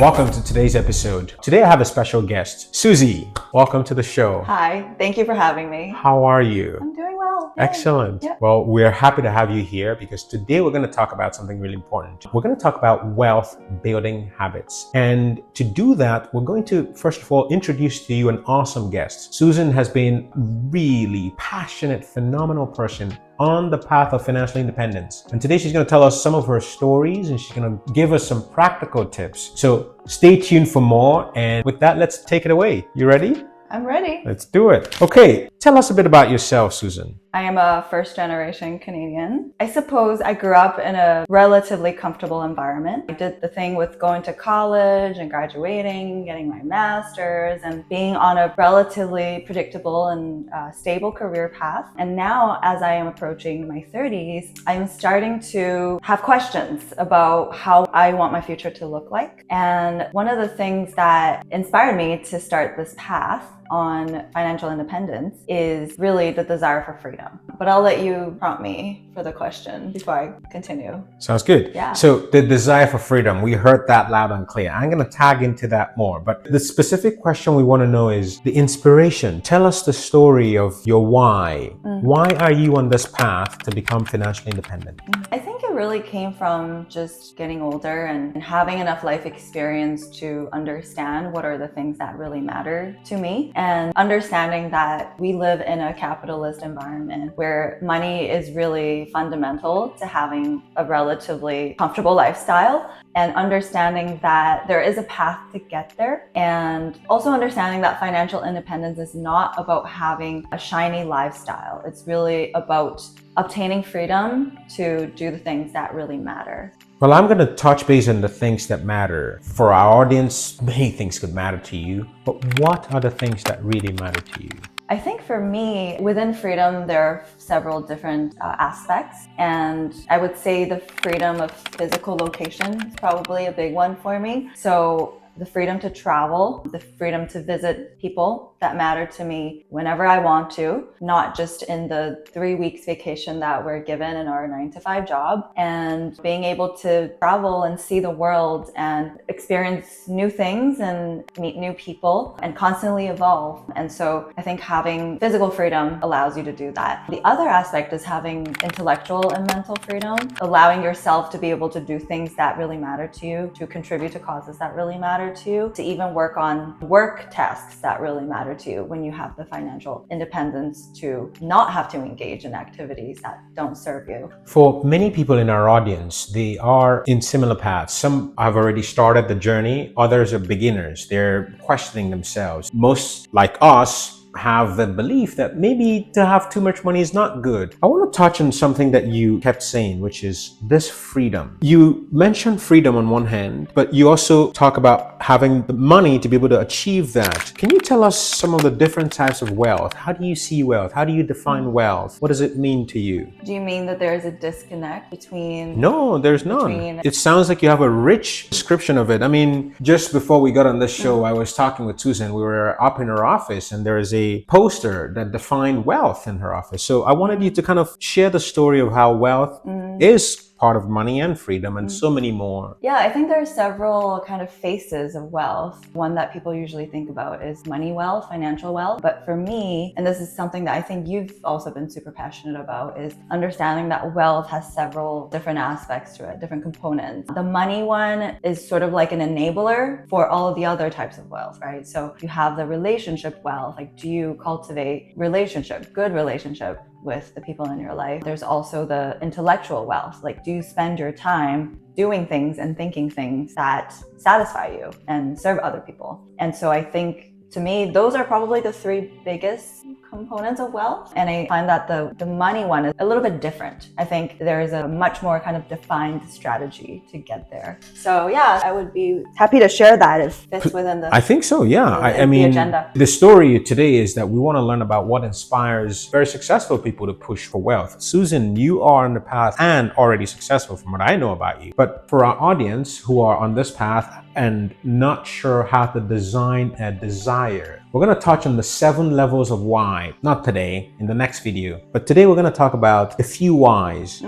Welcome to today's episode. Today I have a special guest, Susie. Welcome to the show. Hi, thank you for having me. How are you? I'm doing well. Yay. Excellent. Yep. Well, we're happy to have you here because today we're going to talk about something really important. We're going to talk about wealth building habits. And to do that, we're going to, first of all, introduce to you an awesome guest. Susan has been really passionate, phenomenal person on the path of financial independence. And today she's going to tell us some of her stories and she's going to give us some practical tips. So stay tuned for more. And with that, let's take it away. You ready? I'm ready. Let's do it. Okay, tell us a bit about yourself, Susan. I am a first-generation Canadian. I suppose I grew up in a relatively comfortable environment. I did the thing with going to college and graduating, getting my master's, and being on a relatively predictable and stable career path. And now, as I am approaching my 30s, I'm starting to have questions about how I want my future to look like. And one of the things that inspired me to start this path on financial independence is really the desire for freedom. But I'll let you prompt me for the question before I continue. Sounds good. Yeah. So the desire for freedom, we heard that loud and clear. I'm going to tag into that more. But the specific question we want to know is the inspiration. Tell us the story of your why. Why are you on this path to become financially independent? I think it really came from just getting older and having enough life experience to understand what are the things that really matter to me, and understanding that we live in a capitalist environment where money is really fundamental to having a relatively comfortable lifestyle, and understanding that there is a path to get there, and also understanding that financial independence is not about having a shiny lifestyle. It's really about obtaining freedom to do the things that really matter. Well, I'm going to touch base on the things that matter. For our audience, many things could matter to you, but what are the things that really matter to you? I think for me, within freedom, there are several different aspects. And I would say the freedom of physical location is probably a big one for me. So the freedom to travel, the freedom to visit people that matter to me whenever I want to, not just in the 3 weeks vacation that we're given in our 9-to-5 job, and being able to travel and see the world and experience new things and meet new people and constantly evolve. And so I think having physical freedom allows you to do that. The other aspect is having intellectual and mental freedom, allowing yourself to be able to do things that really matter to you, to contribute to causes that really matter to you, to even work on work tasks that really matter to you when you have the financial independence to not have to engage in activities that don't serve you. For many people in our audience, they are in similar paths. Some have already started the journey, others are beginners. They're questioning themselves. Most, like us, have the belief that maybe to have too much money is not good. I want to touch on something that you kept saying, which is this freedom. You mentioned freedom on one hand, but you also talk about having the money to be able to achieve that. Can you tell us some of the different types of wealth? How do you see wealth? How do you define wealth? What does it mean to you? Do you mean that there's a disconnect between... No, there's none. It sounds like you have a rich description of it. I mean, just before we got on this show, I was talking with Susan. We were up in her office and there is a poster that defined wealth in her office. So I wanted you to kind of share the story of how wealth is part of money and freedom and so many more. Yeah, I think there are several kind of faces of wealth. One that people usually think about is money wealth, financial wealth. But for me, and this is something that I think you've also been super passionate about, is understanding that wealth has several different aspects to it, different components. The money one is sort of like an enabler for all of the other types of wealth, right? So you have the relationship wealth, like do you cultivate relationship, good relationship with the people in your life? There's also the intellectual wealth, like do you spend your time doing things and thinking things that satisfy you and serve other people? And so I think, to me, those are probably the three biggest components of wealth. And I find that the money one is a little bit different. I think there is a much more kind of defined strategy to get there. So yeah, I would be happy to share that if it fits within the... I think so, yeah. I mean, agenda. The story today is that we want to learn about what inspires very successful people to push for wealth. Susan, you are on the path and already successful from what I know about you. But for our audience who are on this path and not sure how to design a desire, we're going to touch on the 7 levels of why. Not today, in the next video. But today we're going to talk about a few whys.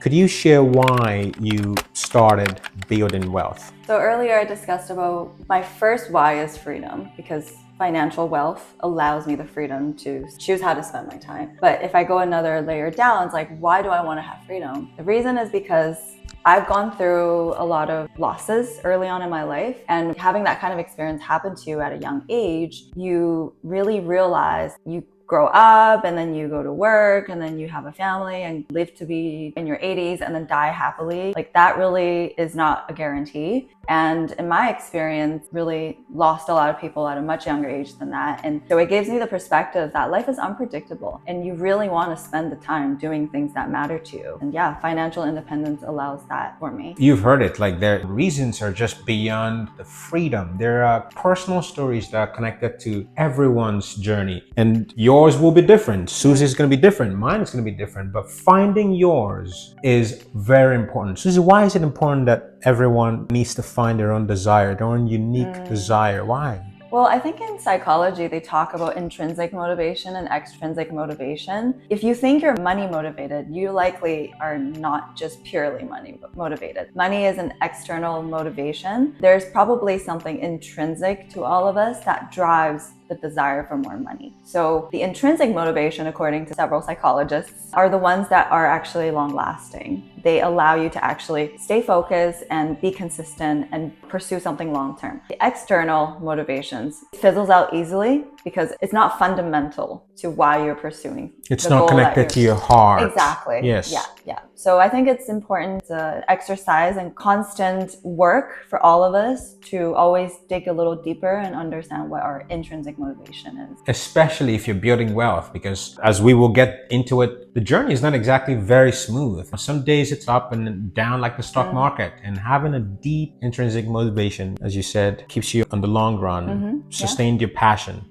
Could you share why you started Building Wealth? So earlier I discussed about my first why is freedom, because financial wealth allows me the freedom to choose how to spend my time. But if I go another layer down, it's like, why do I want to have freedom? The reason is because I've gone through a lot of losses early on in my life, and having that kind of experience happen to you at a young age, you really realize you grow up and then you go to work and then you have a family and live to be in your 80s and then die happily. Like, that really is not a guarantee. And in my experience, really lost a lot of people at a much younger age than that. And so it gives me the perspective that life is unpredictable and you really want to spend the time doing things that matter to you. And yeah, financial independence allows that for me. You've heard it, like their reasons are just beyond the freedom. There are personal stories that are connected to everyone's journey. And yours will be different. Susie's going to be different. Mine is going to be different. But finding yours is very important. Susie, why is it important that everyone needs to find their own desire, their own unique desire? Why? Well, I think in psychology, they talk about intrinsic motivation and extrinsic motivation. If you think you're money motivated, you likely are not just purely money motivated. Money is an external motivation. There's probably something intrinsic to all of us that drives the desire for more money. So the intrinsic motivation, according to several psychologists, are the ones that are actually long lasting. They allow you to actually stay focused and be consistent and pursue something long term. The external motivations fizzles out easily because it's not fundamental to why you're pursuing. It's not connected to your heart. Exactly. Yes. Yeah. So I think it's important to exercise and constant work for all of us to always dig a little deeper and understand what our intrinsic motivation is. Especially if you're building wealth, because as we will get into it, the journey is not exactly very smooth. Some days it's up and down like the stock market, and having a deep intrinsic motivation, as you said, keeps you on the long run, sustained your passion.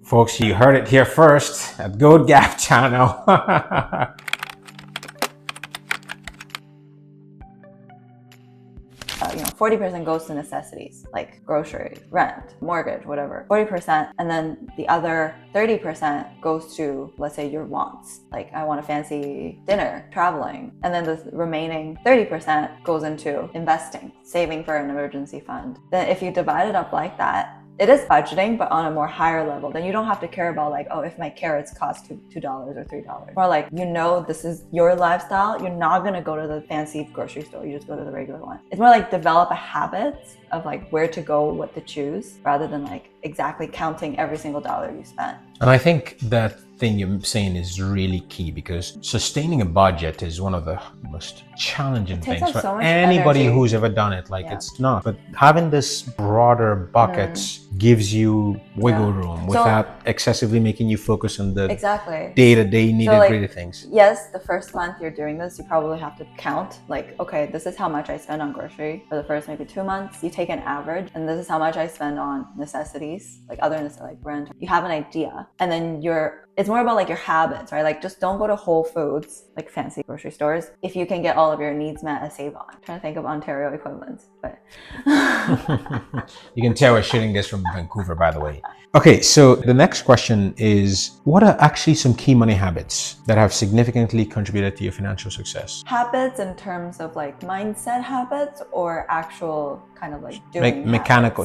Folks, you heard it here first at Gold Gap channel. 40% goes to necessities like grocery, rent, mortgage, whatever. 40%, and then the other 30% goes to, let's say, your wants. Like, I want a fancy dinner, traveling. And then the remaining 30% goes into investing, saving for an emergency fund. Then if you divide it up like that, it is budgeting, but on a more higher level. Then you don't have to care about like, oh, if my carrots cost $2 or $3. More like, this is your lifestyle. You're not gonna go to the fancy grocery store. You just go to the regular one. It's more like develop a habit of like where to go, what to choose, rather than like exactly counting every single dollar you spend. And I think that thing you're saying is really key, because sustaining a budget is one of the most challenging things for so much anybody energy. Who's ever done it. Like, it's not. But having this broader buckets gives you wiggle room without excessively making you focus on the day-to-day nitty-gritty things. Yes, the first month you're doing this, you probably have to count like, okay, this is how much I spend on grocery for the first maybe 2 months. You take an average, and this is how much I spend on necessities, like other than like rent. You have an idea, and then it's more about like your habits, right? Like, just don't go to Whole Foods, like fancy grocery stores, if you can get all of your needs met at Save On. I'm trying to think of Ontario equivalents, but you can tell we're shooting this from Vancouver, by the way. Okay, so the next question is, what are actually some key money habits that have significantly contributed to your financial success? Habits in terms of like mindset habits, or actual kind of like doing mechanical,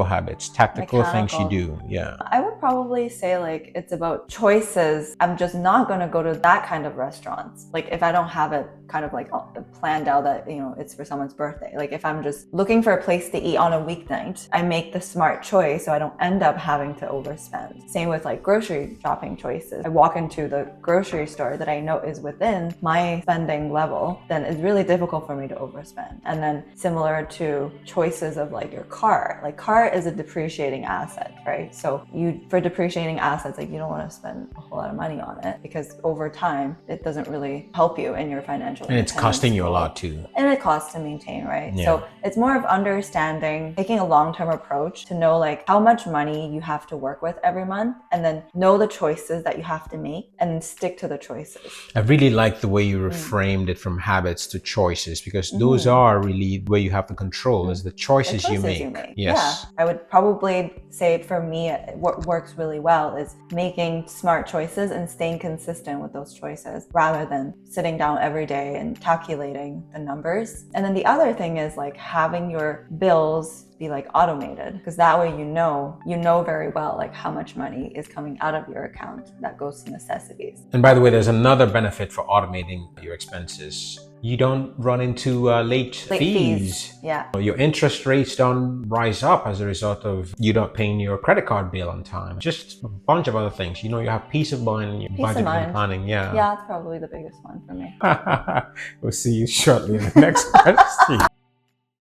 habits? tactical things you do. Yeah. I would probably say like it's about choices. I'm just not going to go to that kind of restaurants. Like, if I don't have it kind of like planned out that, it's for someone's birthday. Like, if I'm just looking for a place to eat on a weeknight, I make the smart choice so I don't end up having to overspend. Same with like grocery shopping choices. I walk into the grocery store that I know is within my spending level, then it's really difficult for me to overspend. And then similar to choices of like your car. Like, car is a depreciating asset, right? So for depreciating assets, like, you don't want to spend a whole lot of money on it, because over time it doesn't really help you in your financial And it's costing you a lot too. And it costs to maintain, right? Yeah. So it's more of understanding, taking a long-term approach to know like how much money you have to work with every month, and then know the choices that you have to make and then stick to the choices. I really like the way you reframed it from habits to choices, because those are really where you have the control, isn't the the choices you choices you make. make. Yes. Yeah. I would probably say for me, what works really well is making smart choices and staying consistent with those choices rather than sitting down every day and calculating the numbers. And then the other thing is like having your bills be like automated, because that way you know very well like how much money is coming out of your account that goes to necessities. And by the way, there's another benefit for automating your expenses. You don't run into late fees. Yeah. Your interest rates don't rise up as a result of you not paying your credit card bill on time. Just a bunch of other things. You have peace of mind in your Peace of budget and mind. planning. Yeah, that's probably the biggest one for me. We'll see you shortly in the next question.